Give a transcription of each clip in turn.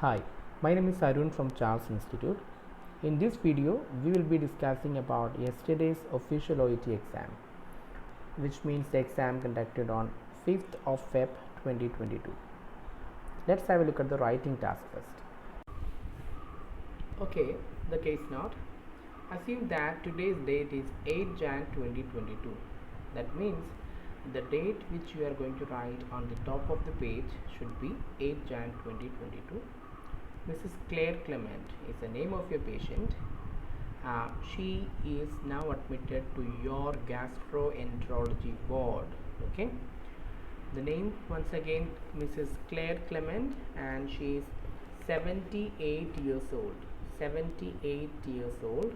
Hi, my name is Arun from Charles Institute. In this video, we will be discussing about yesterday's official OET exam, which means the exam conducted on 5th of Feb 2022. Let's have a look at the writing task first. Okay, the case note. Assume that today's date is 8 Jan 2022. That means the date which you are going to write on the top of the page should be 8 Jan 2022. Mrs. Claire Clement is the name of your patient. She is now admitted to your gastroenterology ward. Okay. The name once again Mrs. Claire Clement, and she is 78 years old. 78 years old.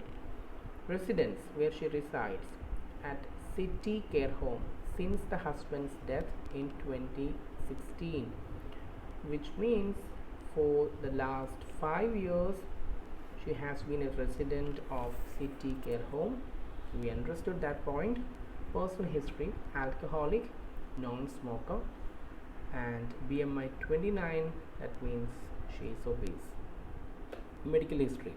Residence where she resides at City Care Home since the husband's death in 2016, which means for the last 5 years she has been a resident of City Care Home. We understood that point. Personal history: alcoholic, non-smoker, and BMI 29, that means she is obese. Medical history: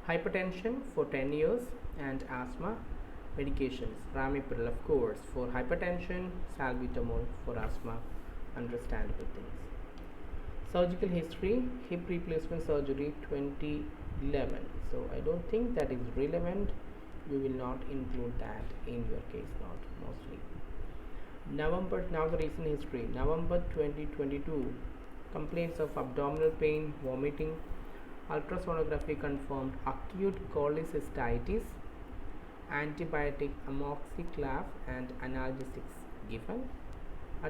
hypertension for 10 years and asthma. Medications: Ramipridil, of course, for hypertension, salbutamol for asthma, understandable things. Surgical history: hip replacement surgery 2011. So I don't think that is relevant. You will not include that in your case note mostly. November, now the recent history. November 2022, complaints of abdominal pain, vomiting, ultrasonography confirmed acute cholecystitis, antibiotic amoxiclav and analgesics given.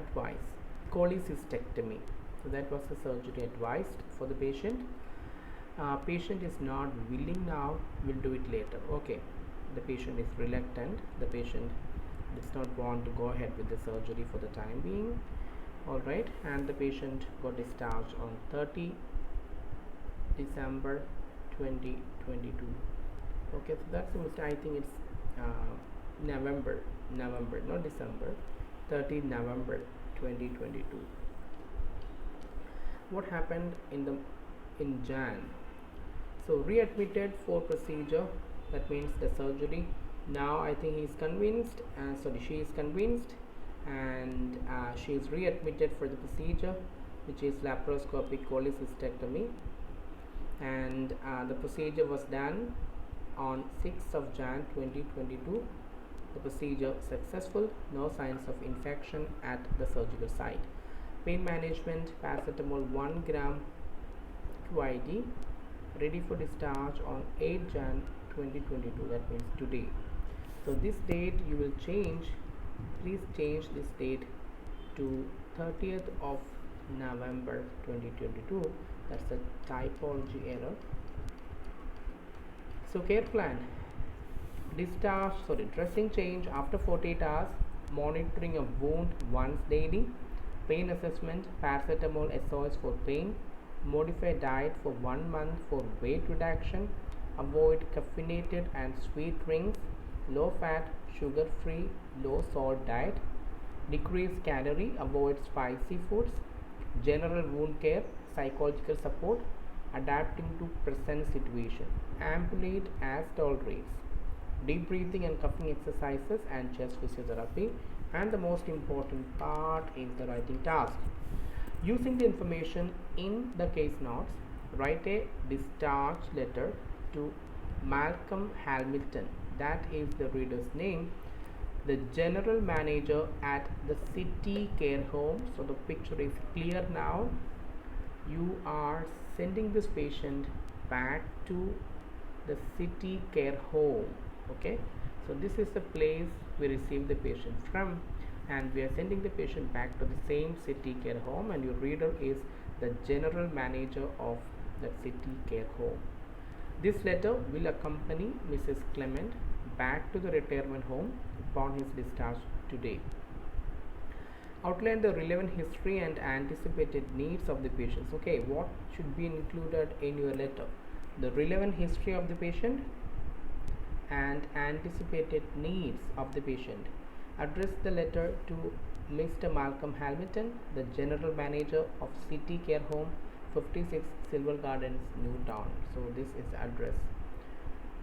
Advice: cholecystectomy. So that was the surgery advised for the patient. Patient is not willing now, will do it later. Okay, the patient is reluctant. The patient does not want to go ahead with the surgery for the time being. All right, and the patient got discharged on 30 December 2022. Okay, so that's the mistake. I think it's November, not December. 30 November 2022. What happened in Jan? So readmitted for procedure, that means the surgery. Now I think he is convinced, she is convinced, and she is readmitted for the procedure, which is laparoscopic cholecystectomy, and the procedure was done on 6th of Jan 2022. The procedure successful, no signs of infection at the surgical site. Pain management: paracetamol 1 gram QID, ready for discharge on 8 Jan 2022, that means today. So this date you will change, please change this date to 30th of November 2022. That's a typology error. So care plan: dressing change after 48 hours, monitoring of wound once daily, pain assessment: paracetamol SOS for pain, modify diet for 1 month for weight reduction, avoid caffeinated and sweet drinks, low fat, sugar free, low salt diet, decrease calorie, avoid spicy foods, general wound care, psychological support, adapting to present situation, ambulate as tolerates, deep breathing and coughing exercises, and chest physiotherapy. And the most important part is the writing task. Using the information in the case notes, write a discharge letter to Malcolm Hamilton, that is the reader's name, the general manager at the City Care Home. So the picture is clear now. You are sending this patient back to the City Care Home. Okay, so this is the place we received the patient from, and we are sending the patient back to the same City Care Home, and your reader is the general manager of the City Care Home. This letter will accompany Mrs. Clement back to the retirement home upon his discharge today. Outline the relevant history and anticipated needs of the patients. Okay, what should be included in your letter? The relevant history of the patient and anticipated needs of the patient. Address the letter to Mr. Malcolm Hamilton, the General Manager of City Care Home, 56 Silver Gardens, Newtown. So this is the address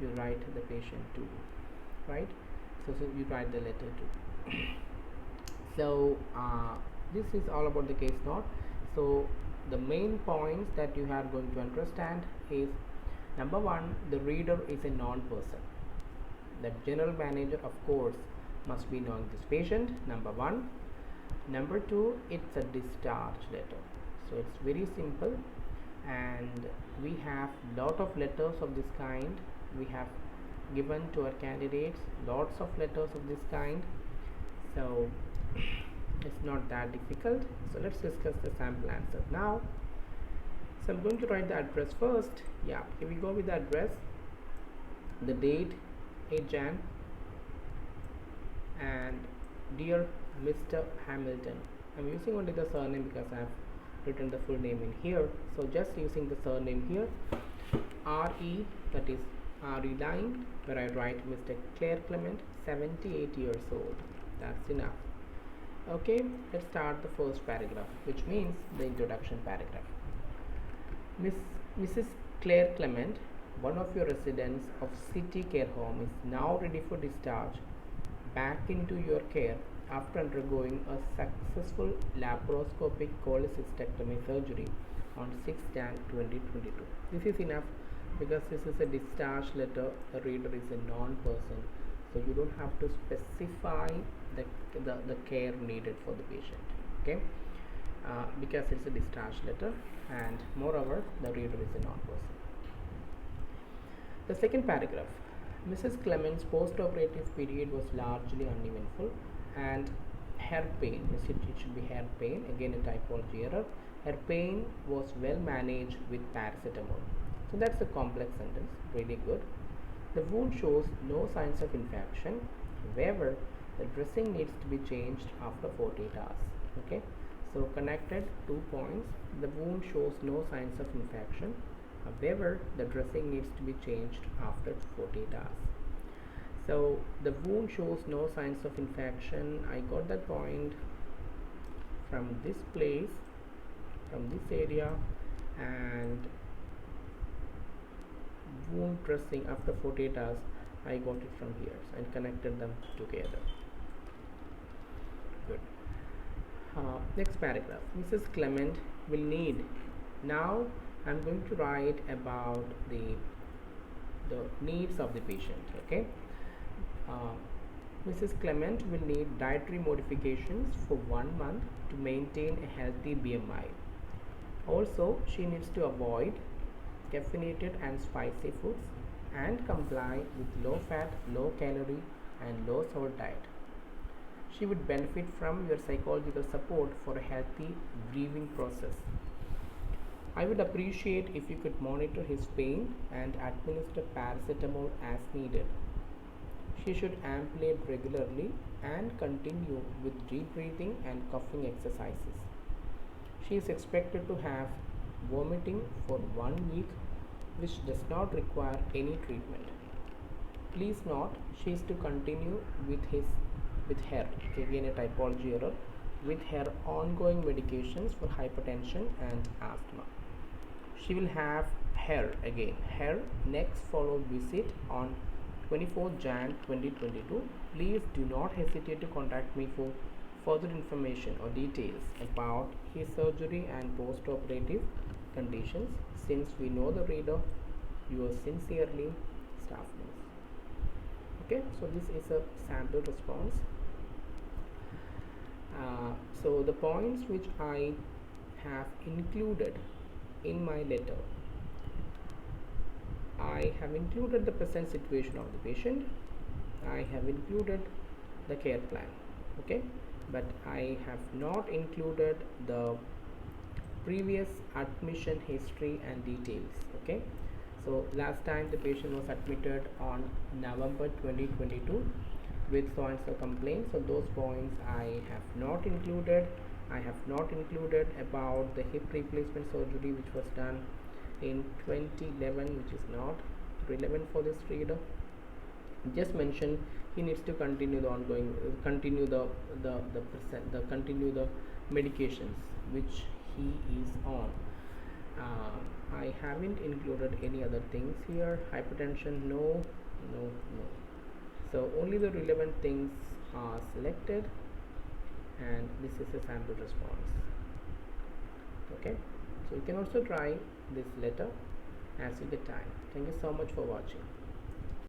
you write the patient to, right? So you write the letter to. So this is all about the case note. So the main points that you are going to understand is, number one, the reader is a non-person. The general manager, of course, must be knowing this patient, number one. Number two, it's a discharge letter. So it's very simple, and we have lot of letters of this kind. We have given to our candidates lots of letters of this kind, so it's not that difficult. So let's discuss the sample answer now. So I'm going to write the address first. Yeah, here we go with the address, the date 8 Jan, and dear Mr. Hamilton. I'm using only the surname because I have written the full name in here, so just using the surname here, RE, that is RE line, where I write Mr. Claire Clement, 78 years old. That's enough. Okay, let's start the first paragraph, which means the introduction paragraph. Mrs. Claire Clement, one of your residents of City Care Home, is now ready for discharge back into your care after undergoing a successful laparoscopic cholecystectomy surgery on 6 Jan 2022. This is enough because this is a discharge letter. The reader is a non-person, so you don't have to specify the care needed for the patient, okay? Because it's a discharge letter, and moreover the reader is a non-person. The second paragraph. Mrs. Clement's post-operative period was largely uneventful, and her pain, it should be her pain, again a typology error, her pain was well managed with paracetamol. So that's a complex sentence, really good. The wound shows no signs of infection, however the dressing needs to be changed after 48 hours. Okay, so connected 2 points. The wound shows no signs of infection, however the dressing needs to be changed after 48 hours. So the wound shows no signs of infection. I got that point from this place, from this area, and wound dressing after 48 hours, I got it from here and connected them together. Good. Next paragraph. Mrs. Clement will need. Now I'm going to write about the needs of the patient. Okay. Mrs. Clement will need dietary modifications for 1 month to maintain a healthy BMI. Also, she needs to avoid caffeinated and spicy foods and comply with low fat, low calorie and low salt diet. She would benefit from your psychological support for a healthy grieving process. I would appreciate if you could monitor his pain and administer paracetamol as needed. She should ambulate regularly and continue with deep breathing and coughing exercises. She is expected to have vomiting for 1 week, which does not require any treatment. Please note, she is to continue with her, again a typology error, with her ongoing medications for hypertension and asthma. She will have her next follow-up visit on 24th Jan 2022. Please do not hesitate to contact me for further information or details about his surgery and post-operative conditions. Since we know the reader, yours sincerely, staff nurse. Okay, so this is a sample response. So the points which I have included in my letter, I have included the present situation of the patient, I have included the care plan, okay, but I have not included the previous admission history and details. Okay, so last time the patient was admitted on November 2022 with so and so complaint, so those points I have not included. I have not included about the hip replacement surgery which was done in 2011, which is not relevant for this reader. Just mention he needs to continue the ongoing continue the medications which he is on. I haven't included any other things here. Hypertension, no, no, no. So only the relevant things are selected, and this is a sample response. Okay, so you can also try this later as you get time. Thank you so much for watching.